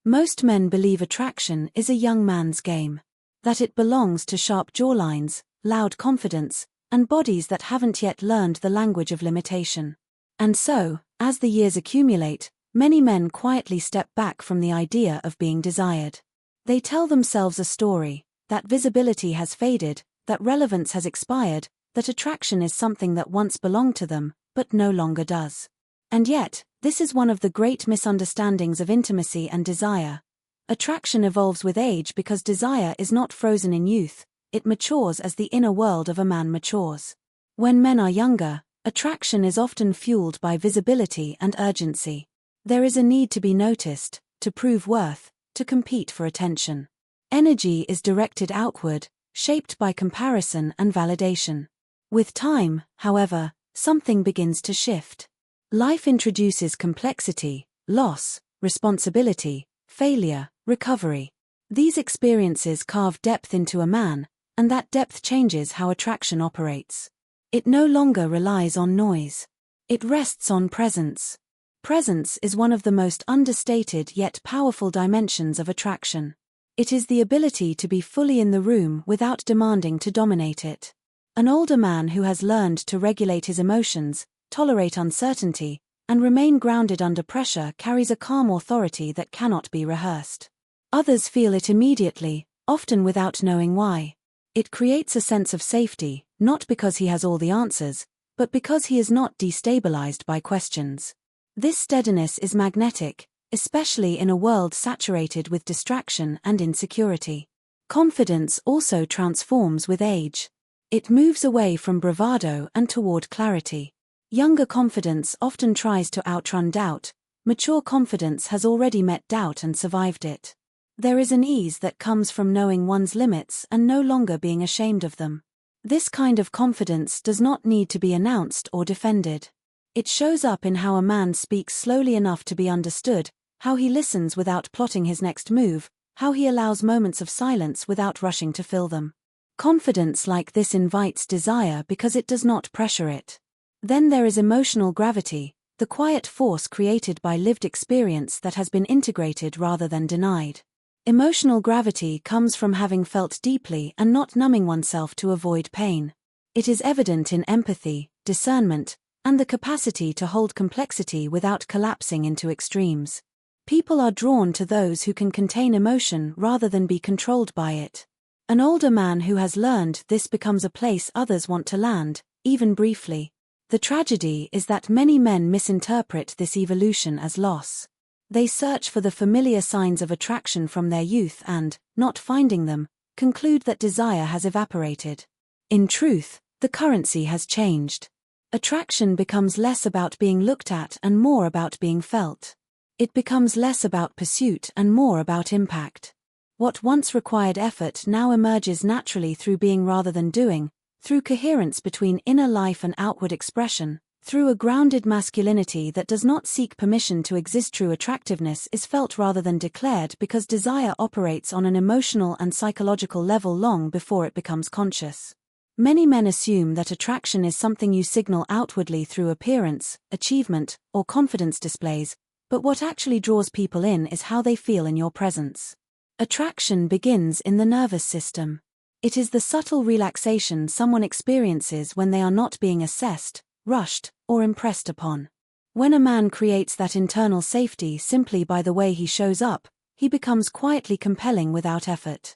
Most men believe attraction is a young man's game. That it belongs to sharp jawlines, loud confidence, and bodies that haven't yet learned the language of limitation. And so, as the years accumulate, many men quietly step back from the idea of being desired. They tell themselves a story, that visibility has faded, that relevance has expired, that attraction is something that once belonged to them, but no longer does. And yet, this is one of the great misunderstandings of intimacy and desire. Attraction evolves with age because desire is not frozen in youth, it matures as the inner world of a man matures. When men are younger, attraction is often fueled by visibility and urgency. There is a need to be noticed, to prove worth, to compete for attention. Energy is directed outward, shaped by comparison and validation. With time, however, something begins to shift. Life introduces complexity, loss, responsibility, failure, recovery. These experiences carve depth into a man, and that depth changes how attraction operates. It no longer relies on noise. It rests on presence. Presence is one of the most understated yet powerful dimensions of attraction. It is the ability to be fully in the room without demanding to dominate it. An older man who has learned to regulate his emotions, tolerate uncertainty, and remain grounded under pressure carries a calm authority that cannot be rehearsed. Others feel it immediately, often without knowing why. It creates a sense of safety, not because he has all the answers, but because he is not destabilized by questions. This steadiness is magnetic, especially in a world saturated with distraction and insecurity. Confidence also transforms with age. It moves away from bravado and toward clarity. Younger confidence often tries to outrun doubt, mature confidence has already met doubt and survived it. There is an ease that comes from knowing one's limits and no longer being ashamed of them. This kind of confidence does not need to be announced or defended. It shows up in how a man speaks slowly enough to be understood, how he listens without plotting his next move, how he allows moments of silence without rushing to fill them. Confidence like this invites desire because it does not pressure it. Then there is emotional gravity, the quiet force created by lived experience that has been integrated rather than denied. Emotional gravity comes from having felt deeply and not numbing oneself to avoid pain. It is evident in empathy, discernment, and the capacity to hold complexity without collapsing into extremes. People are drawn to those who can contain emotion rather than be controlled by it. An older man who has learned this becomes a place others want to land, even briefly. The tragedy is that many men misinterpret this evolution as loss. They search for the familiar signs of attraction from their youth and, not finding them, conclude that desire has evaporated. In truth, the currency has changed. Attraction becomes less about being looked at and more about being felt. It becomes less about pursuit and more about impact. What once required effort now emerges naturally through being rather than doing, through coherence between inner life and outward expression, through a grounded masculinity that does not seek permission to exist. True attractiveness is felt rather than declared because desire operates on an emotional and psychological level long before it becomes conscious. Many men assume that attraction is something you signal outwardly through appearance, achievement, or confidence displays, but what actually draws people in is how they feel in your presence. Attraction begins in the nervous system. It is the subtle relaxation someone experiences when they are not being assessed, rushed, or impressed upon. When a man creates that internal safety simply by the way he shows up, he becomes quietly compelling without effort.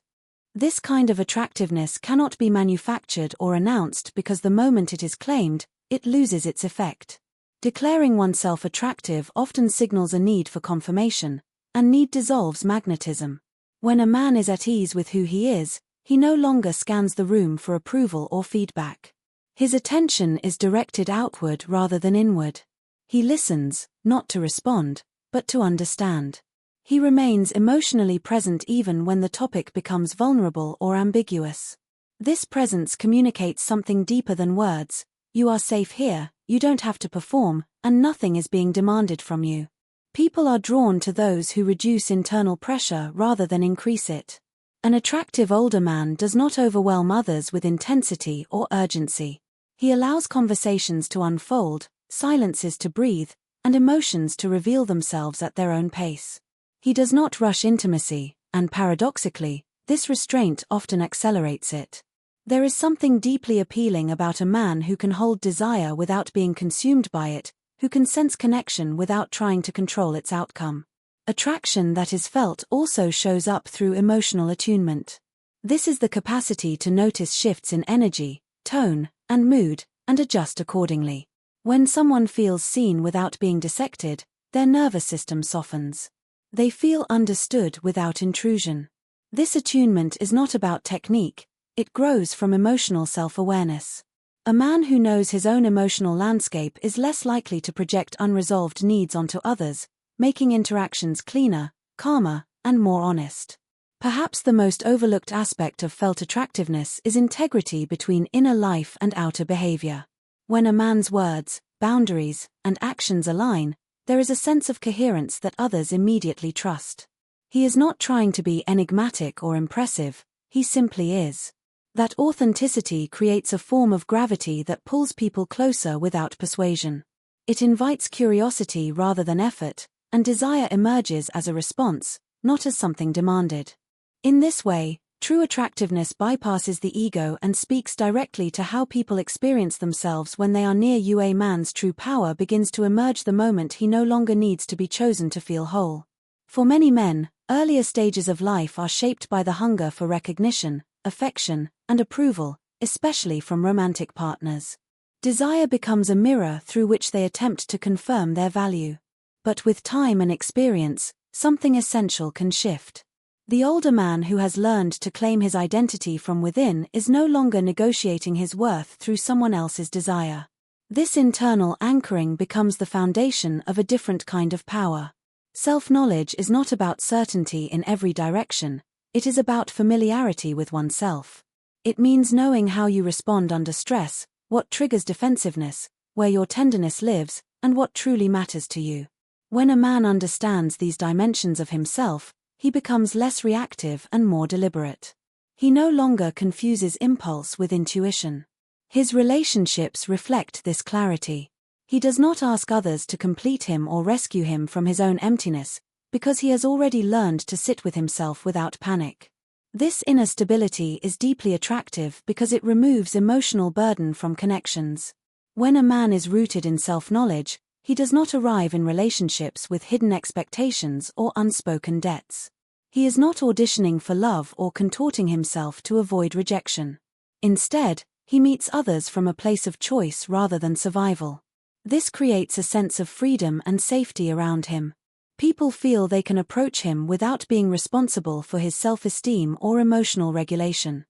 This kind of attractiveness cannot be manufactured or announced because the moment it is claimed, it loses its effect. Declaring oneself attractive often signals a need for confirmation, and need dissolves magnetism. When a man is at ease with who he is, he no longer scans the room for approval or feedback. His attention is directed outward rather than inward. He listens, not to respond, but to understand. He remains emotionally present even when the topic becomes vulnerable or ambiguous. This presence communicates something deeper than words. You are safe here, you don't have to perform, and nothing is being demanded from you. People are drawn to those who reduce internal pressure rather than increase it. An attractive older man does not overwhelm others with intensity or urgency. He allows conversations to unfold, silences to breathe, and emotions to reveal themselves at their own pace. He does not rush intimacy, and paradoxically, this restraint often accelerates it. There is something deeply appealing about a man who can hold desire without being consumed by it, who can sense connection without trying to control its outcome. Attraction that is felt also shows up through emotional attunement. This is the capacity to notice shifts in energy, tone, and mood, and adjust accordingly. When someone feels seen without being dissected, their nervous system softens. They feel understood without intrusion. This attunement is not about technique, it grows from emotional self-awareness. A man who knows his own emotional landscape is less likely to project unresolved needs onto others, making interactions cleaner, calmer, and more honest. Perhaps the most overlooked aspect of felt attractiveness is integrity between inner life and outer behavior. When a man's words, boundaries, and actions align, there is a sense of coherence that others immediately trust. He is not trying to be enigmatic or impressive, he simply is. That authenticity creates a form of gravity that pulls people closer without persuasion. It invites curiosity rather than effort, and desire emerges as a response, not as something demanded. In this way, true attractiveness bypasses the ego and speaks directly to how people experience themselves when they are near you. A man's true power begins to emerge the moment he no longer needs to be chosen to feel whole. For many men, earlier stages of life are shaped by the hunger for recognition, affection, and approval, especially from romantic partners. Desire becomes a mirror through which they attempt to confirm their value. But with time and experience, something essential can shift. The older man who has learned to claim his identity from within is no longer negotiating his worth through someone else's desire. This internal anchoring becomes the foundation of a different kind of power. Self-knowledge is not about certainty in every direction, it is about familiarity with oneself. It means knowing how you respond under stress, what triggers defensiveness, where your tenderness lives, and what truly matters to you. When a man understands these dimensions of himself, he becomes less reactive and more deliberate. He no longer confuses impulse with intuition. His relationships reflect this clarity. He does not ask others to complete him or rescue him from his own emptiness, because he has already learned to sit with himself without panic. This inner stability is deeply attractive because it removes emotional burden from connections. When a man is rooted in self-knowledge, he does not arrive in relationships with hidden expectations or unspoken debts. He is not auditioning for love or contorting himself to avoid rejection. Instead, he meets others from a place of choice rather than survival. This creates a sense of freedom and safety around him. People feel they can approach him without being responsible for his self-esteem or emotional regulation.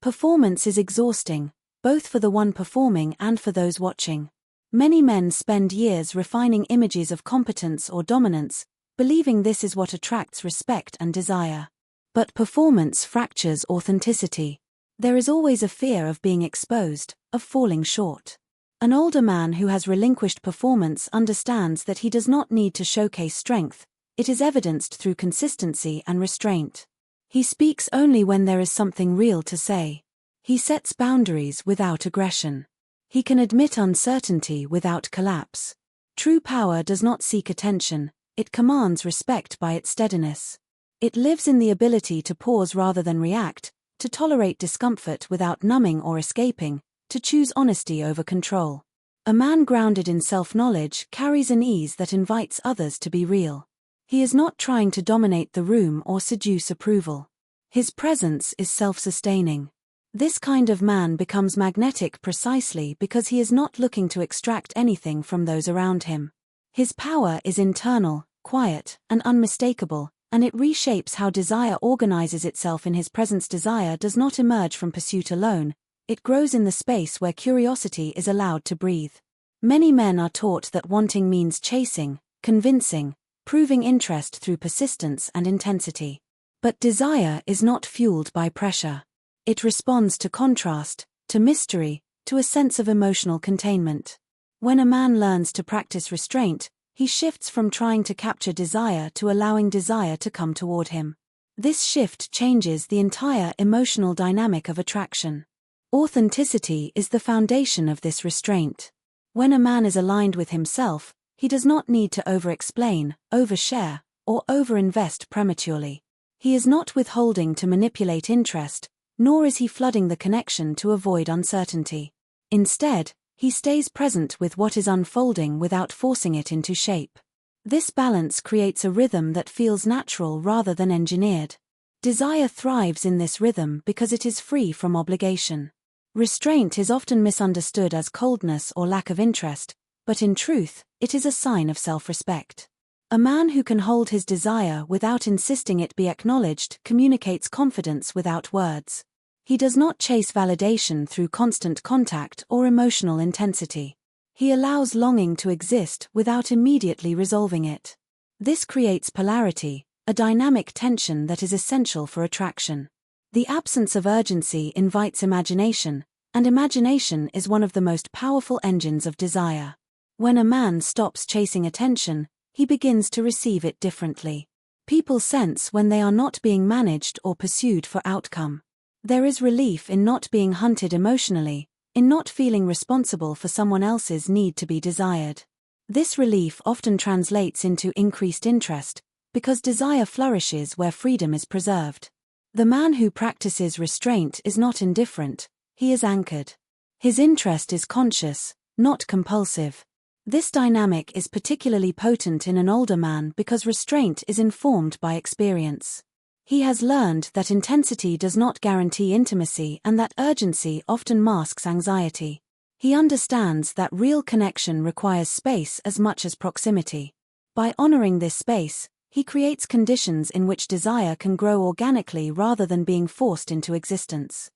Performance is exhausting, both for the one performing and for those watching. Many men spend years refining images of competence or dominance, believing this is what attracts respect and desire. But performance fractures authenticity. There is always a fear of being exposed, of falling short. An older man who has relinquished performance understands that he does not need to showcase strength, it is evidenced through consistency and restraint. He speaks only when there is something real to say. He sets boundaries without aggression. He can admit uncertainty without collapse. True power does not seek attention, it commands respect by its steadiness. It lives in the ability to pause rather than react, to tolerate discomfort without numbing or escaping, to choose honesty over control. A man grounded in self-knowledge carries an ease that invites others to be real. He is not trying to dominate the room or seduce approval. His presence is self-sustaining. This kind of man becomes magnetic precisely because he is not looking to extract anything from those around him. His power is internal, quiet, and unmistakable, and it reshapes how desire organizes itself in his presence. Desire does not emerge from pursuit alone, it grows in the space where curiosity is allowed to breathe. Many men are taught that wanting means chasing, convincing, proving interest through persistence and intensity. But desire is not fueled by pressure. It responds to contrast, to mystery, to a sense of emotional containment. When a man learns to practice restraint, he shifts from trying to capture desire to allowing desire to come toward him. This shift changes the entire emotional dynamic of attraction. Authenticity is the foundation of this restraint. When a man is aligned with himself, he does not need to over-explain, overshare, or overinvest prematurely. He is not withholding to manipulate interest, nor is he flooding the connection to avoid uncertainty. Instead, he stays present with what is unfolding without forcing it into shape. This balance creates a rhythm that feels natural rather than engineered. Desire thrives in this rhythm because it is free from obligation. Restraint is often misunderstood as coldness or lack of interest, but in truth, it is a sign of self-respect. A man who can hold his desire without insisting it be acknowledged communicates confidence without words. He does not chase validation through constant contact or emotional intensity. He allows longing to exist without immediately resolving it. This creates polarity, a dynamic tension that is essential for attraction. The absence of urgency invites imagination, and imagination is one of the most powerful engines of desire. When a man stops chasing attention, he begins to receive it differently. People sense when they are not being managed or pursued for outcome. There is relief in not being hunted emotionally, in not feeling responsible for someone else's need to be desired. This relief often translates into increased interest, because desire flourishes where freedom is preserved. The man who practices restraint is not indifferent, he is anchored. His interest is conscious, not compulsive. This dynamic is particularly potent in an older man because restraint is informed by experience. He has learned that intensity does not guarantee intimacy and that urgency often masks anxiety. He understands that real connection requires space as much as proximity. By honoring this space, he creates conditions in which desire can grow organically rather than being forced into existence.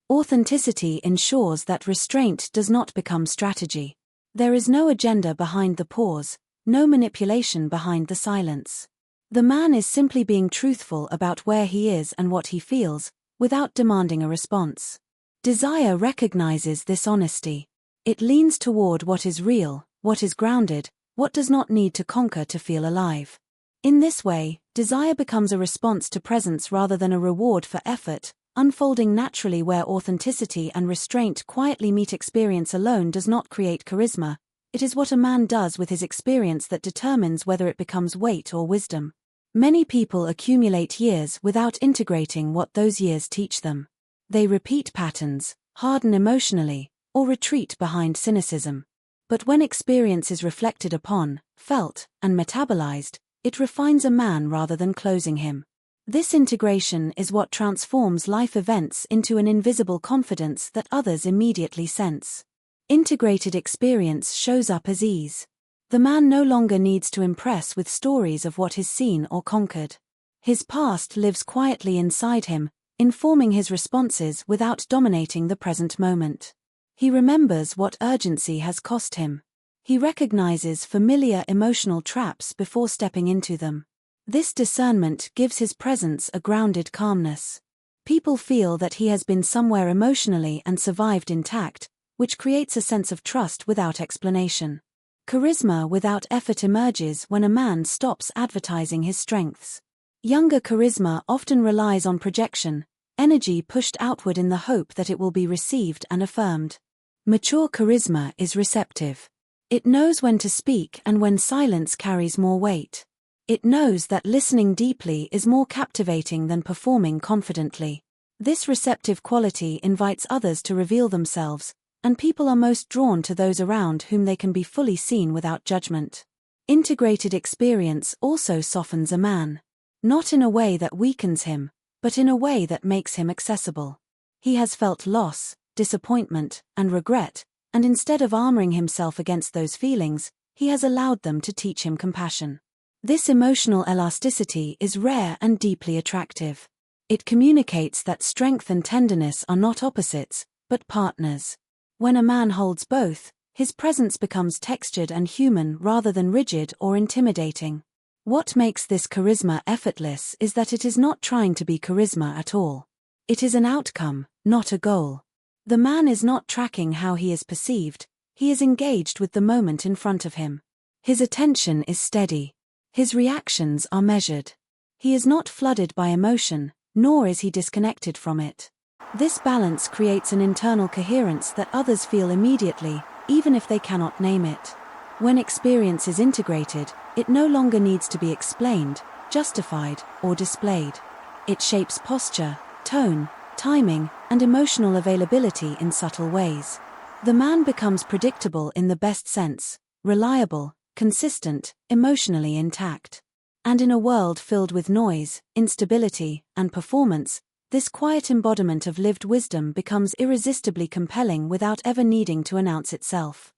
Authenticity ensures that restraint does not become strategy. There is no agenda behind the pause, no manipulation behind the silence. The man is simply being truthful about where he is and what he feels, without demanding a response. Desire recognizes this honesty. It leans toward what is real, what is grounded, what does not need to conquer to feel alive. In this way, desire becomes a response to presence rather than a reward for effort, unfolding naturally where authenticity and restraint quietly meet. Experience alone does not create charisma, it is what a man does with his experience that determines whether it becomes weight or wisdom. Many people accumulate years without integrating what those years teach them. They repeat patterns, harden emotionally, or retreat behind cynicism. But when experience is reflected upon, felt, and metabolized, it refines a man rather than closing him. This integration is what transforms life events into an invisible confidence that others immediately sense. Integrated experience shows up as ease. The man no longer needs to impress with stories of what is seen or conquered. His past lives quietly inside him, informing his responses without dominating the present moment. He remembers what urgency has cost him. He recognizes familiar emotional traps before stepping into them. This discernment gives his presence a grounded calmness. People feel that he has been somewhere emotionally and survived intact, which creates a sense of trust without explanation. Charisma without effort emerges when a man stops advertising his strengths. Younger charisma often relies on projection, energy pushed outward in the hope that it will be received and affirmed. Mature charisma is receptive. It knows when to speak and when silence carries more weight. It knows that listening deeply is more captivating than performing confidently. This receptive quality invites others to reveal themselves, and people are most drawn to those around whom they can be fully seen without judgment. Integrated experience also softens a man. Not in a way that weakens him, but in a way that makes him accessible. He has felt loss, disappointment, and regret, and instead of armoring himself against those feelings, he has allowed them to teach him compassion. This emotional elasticity is rare and deeply attractive. It communicates that strength and tenderness are not opposites, but partners. When a man holds both, his presence becomes textured and human rather than rigid or intimidating. What makes this charisma effortless is that it is not trying to be charisma at all. It is an outcome, not a goal. The man is not tracking how he is perceived, he is engaged with the moment in front of him. His attention is steady. His reactions are measured. He is not flooded by emotion, nor is he disconnected from it. This balance creates an internal coherence that others feel immediately, even if they cannot name it. When experience is integrated, it no longer needs to be explained, justified, or displayed. It shapes posture, tone, timing, and emotional availability in subtle ways. The man becomes predictable in the best sense, reliable, consistent, emotionally intact. And in a world filled with noise, instability, and performance, this quiet embodiment of lived wisdom becomes irresistibly compelling without ever needing to announce itself.